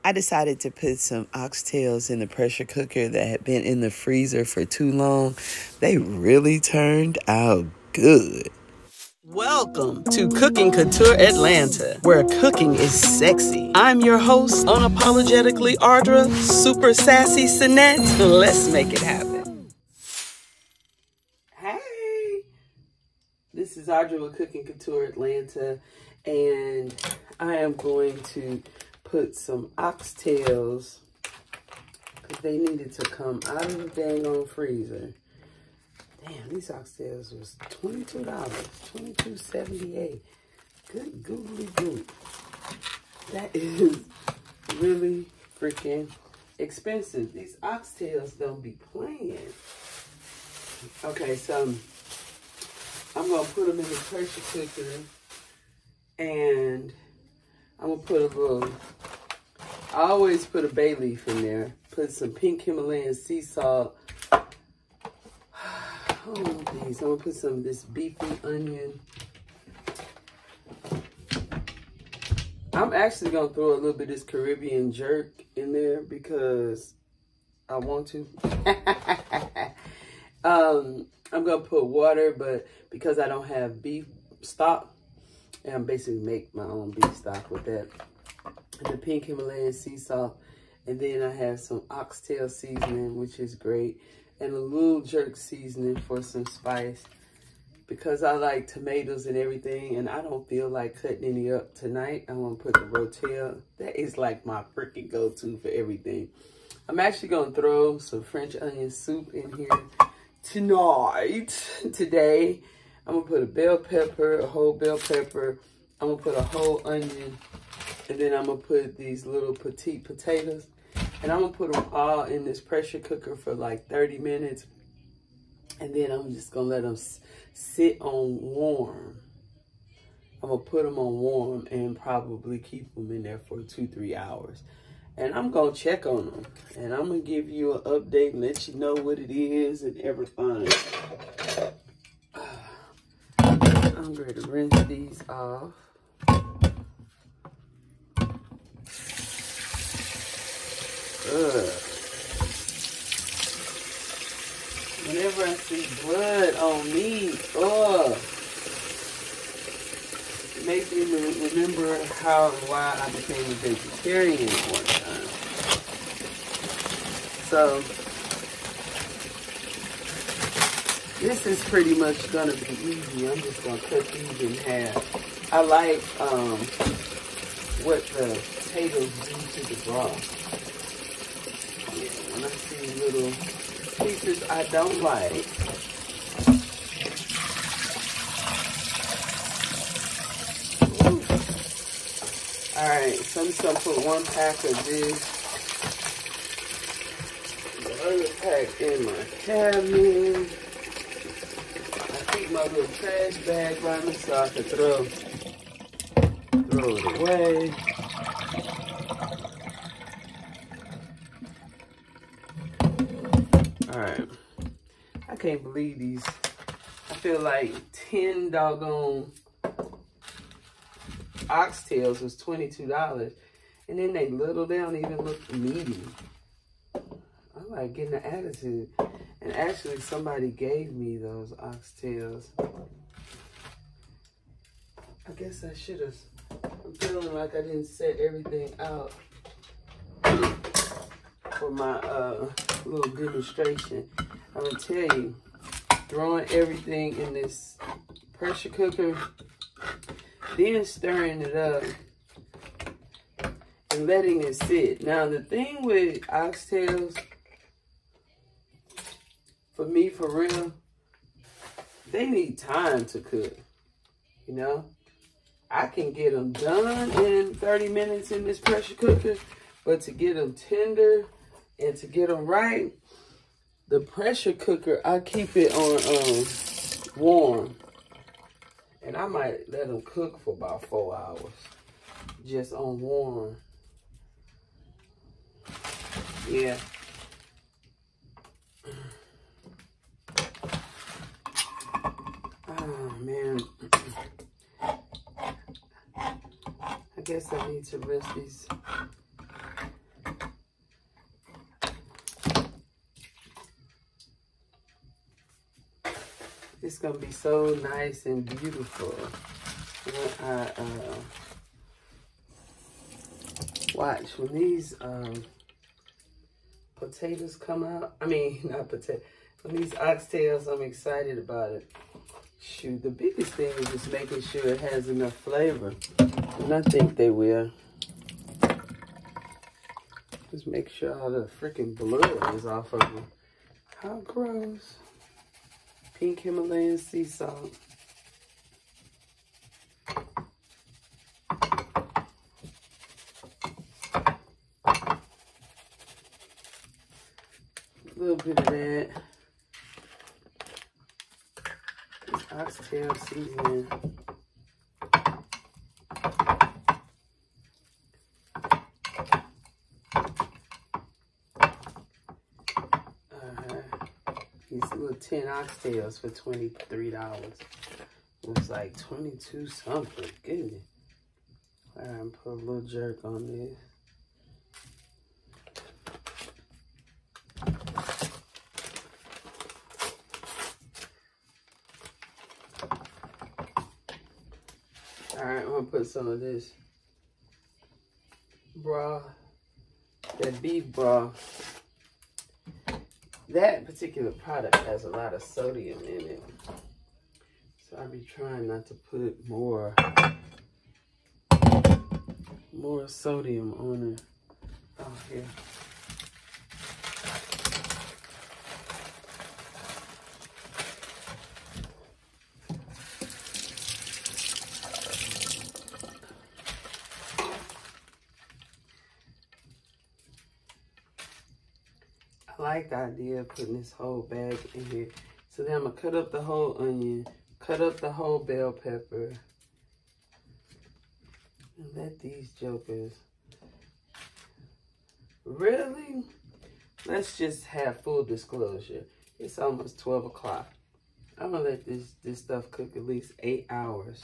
I decided to put some oxtails in the pressure cooker that had been in the freezer for too long. They really turned out good. Welcome to Cooking Couture Atlanta, where cooking is sexy. I'm your host, unapologetically Ardra, super sassy Sinette. Let's make it happen. Hey, this is Ardra with Cooking Couture Atlanta, and I am going to put some oxtails, because they needed to come out of the dang on freezer. Damn, these oxtails was $22, $22.78. Good googly goop. That is really freaking expensive. These oxtails don't be playing. Okay, so I'm gonna put them in the pressure cooker, and I'm gonna put a little, I always put a bay leaf in there, put some pink Himalayan sea salt. Oh, these. I'm gonna put some of this beefy onion. I'm actually gonna throw a little bit of this Caribbean jerk in there because I want to. I'm gonna put water, but because I don't have beef stock, and I'm basically make my own beef stock with that. And the pink Himalayan sea salt, and then I have some oxtail seasoning, which is great. And a little jerk seasoning for some spice, because I like tomatoes and everything, and I don't feel like cutting any up tonight. I'm gonna put the rotel. That is like my freaking go-to for everything. I'm actually gonna throw some French onion soup in here today. I'm gonna put a bell pepper, a whole bell pepper. I'm gonna put a whole onion, and then I'm gonna put these little petite potatoes. And I'm going to put them all in this pressure cooker for like 30 minutes. And then I'm just going to let them sit on warm. I'm going to put them on warm and probably keep them in there for 2-3 hours. And I'm going to check on them. And I'm going to give you an update and let you know what it is and everything. I'm ready to rinse these off. Whenever I see blood on meat, it makes me remember how and why I became a vegetarian at one time. So, this is pretty much gonna be easy. I'm just gonna cut these in half. I like what the potatoes do to the broth. When I see little pieces I don't like. Alright, so I'm just going to put 1 pack of this. The other pack in my cabinet. I keep my little trash bag by me so I can throw it away. Alright, I can't believe these. I feel like 10 doggone oxtails was $22. And then they little, they don't even look meaty. I'm like getting an attitude. And actually somebody gave me those oxtails. I guess I should have. I'm feeling like I didn't set everything out for my little demonstration. I'm gonna tell you, throwing everything in this pressure cooker, then stirring it up and letting it sit. Now the thing with oxtails, for me, for real, they need time to cook, you know? I can get them done in 30 minutes in this pressure cooker, but to get them tender and to get them right, the pressure cooker, I keep it on warm. And I might let them cook for about 4 hours. Just on warm. Yeah. Oh, man. I guess I need to rinse these It's gonna be so nice and beautiful when I watch when these potatoes come out. I mean, not potato. When these oxtails, I'm excited about it. Shoot, the biggest thing is just making sure it has enough flavor, and I think they will. Just make sure all the freaking blood is off of them. How gross. Pink Himalayan sea salt. A little bit of that. This oxtail seasoning. These little 10 oxtails for $23. It was like 22 something. Goodness. I'm put a little jerk on this. Alright, I'm gonna put some of this broth, that beef broth. That particular product has a lot of sodium in it. So I'll be trying not to put more sodium on it. Oh, here. I like the idea of putting this whole bag in here. So then I'm gonna cut up the whole onion, cut up the whole bell pepper, and let these jokers. Really? Let's just have full disclosure. It's almost 12 o'clock. I'm gonna let this stuff cook at least 8 hours.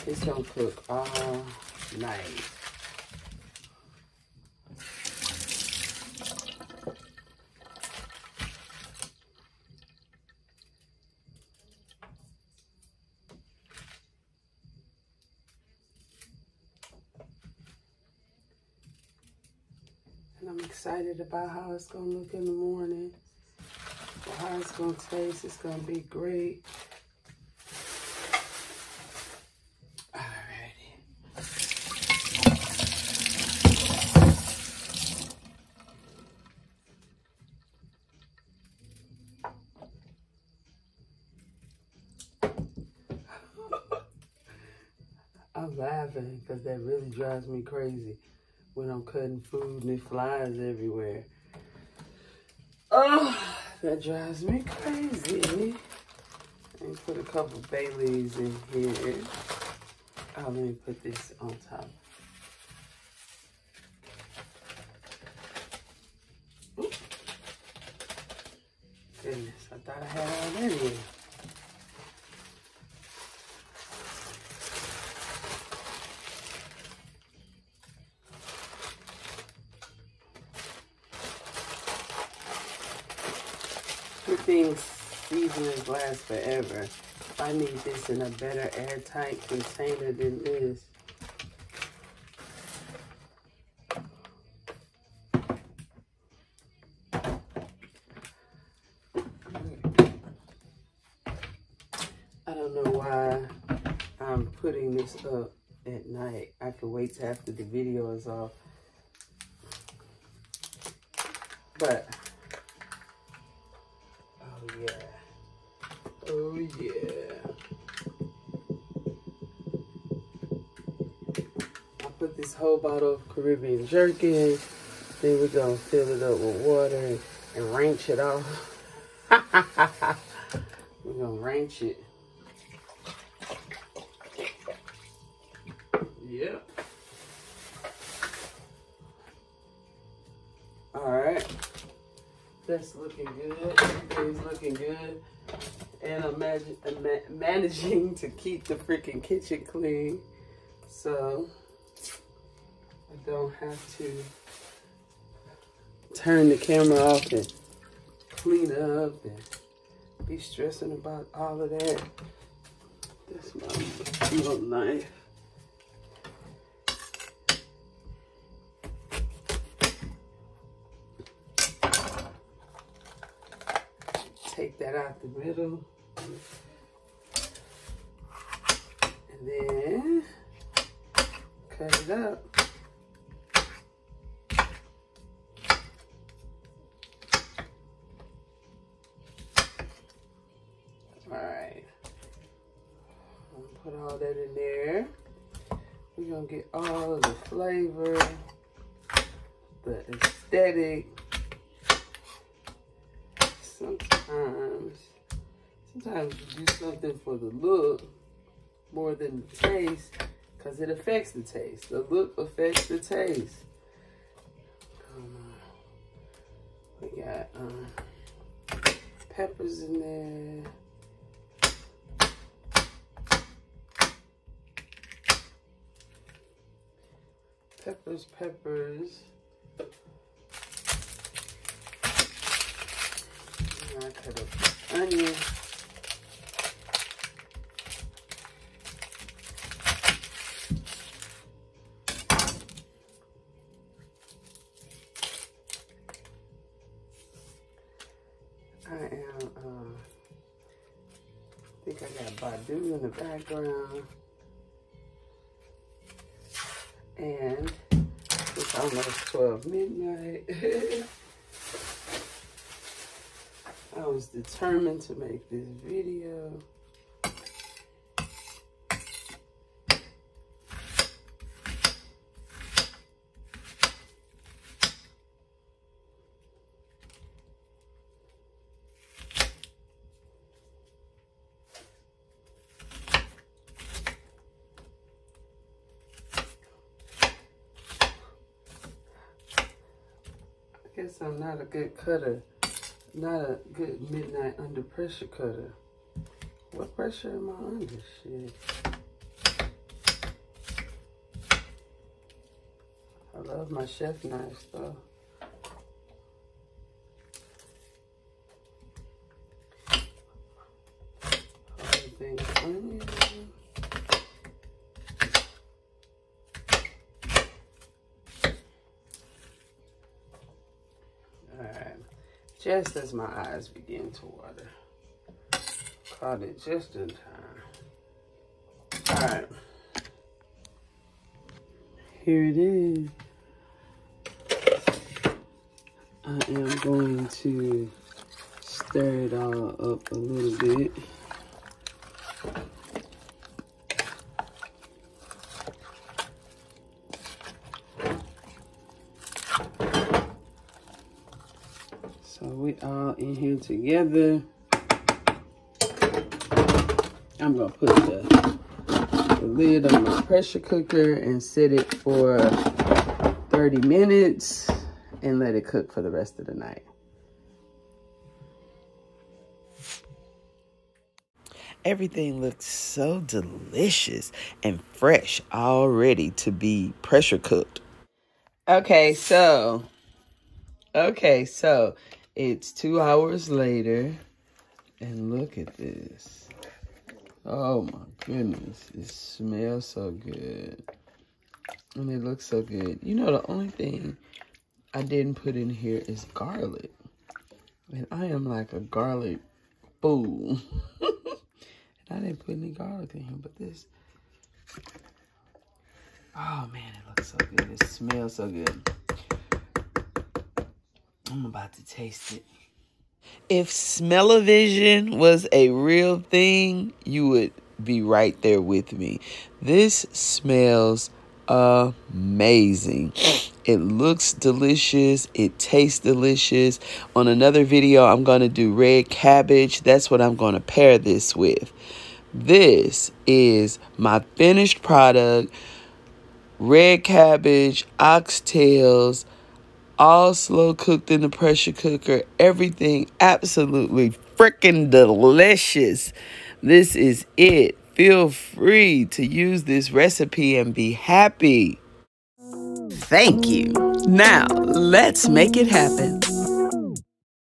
It's gonna cook all night. And I'm excited about how it's gonna look in the morning. How it's gonna taste. It's gonna be great. Alrighty. I'm laughing because that really drives me crazy when I'm cutting food and it flies everywhere. Oh, that drives me crazy. Let me put a couple bay leaves in here. Oh, let me put this on top. Ooh. Goodness, I thought I had all that in. Good things seasonings last forever. I need this in a better airtight container than this. I don't know why I'm putting this up at night. I can wait till after the video is off. But oh yeah. I'll put this whole bottle of Caribbean jerky in. Then we're gonna fill it up with water and ranch it off. We're gonna ranch it. Yep. Alright. That's looking good. Everything's looking good. And I'm managing to keep the freaking kitchen clean. So I don't have to turn the camera off and clean up and be stressing about all of that. That's my little knife. Take that out the middle. And then cut it up. Alright. Put all that in there. We're going to get all of the flavor, the aesthetic. Sometimes you do something for the look more than the taste, because it affects the taste. The look affects the taste. We got peppers in there. Peppers. And I cut up the onion. I think I got Badu in the background. And it's almost 12 midnight. I was determined to make this video. I guess I'm not a good cutter. Not a good midnight under pressure cutter. What pressure am I under? Shit. I love my chef knives though. Everything onion. Just as my eyes begin to water. Caught it just in time. All right. Here it is. I am going to stir it all up a little bit. So we all in here together. I'm gonna put the lid on my pressure cooker and set it for 30 minutes and let it cook for the rest of the night. Everything looks so delicious and fresh already to be pressure cooked. Okay, so it's 2 hours later, and look at this. Oh my goodness, it smells so good, and it looks so good. You know, the only thing I didn't put in here is garlic, and I am like a garlic fool. And I didn't put any garlic in here, but this, oh man, it looks so good. It smells so good. I'm about to taste it. If smell-o-vision was a real thing, you would be right there with me. This smells amazing. It looks delicious. It tastes delicious. On another video, I'm going to do red cabbage. That's what I'm going to pair this with. This is my finished product. Red cabbage, oxtails, all slow cooked in the pressure cooker. Everything absolutely freaking delicious. This is it. Feel free to use this recipe and be happy. Thank you. Now, let's make it happen.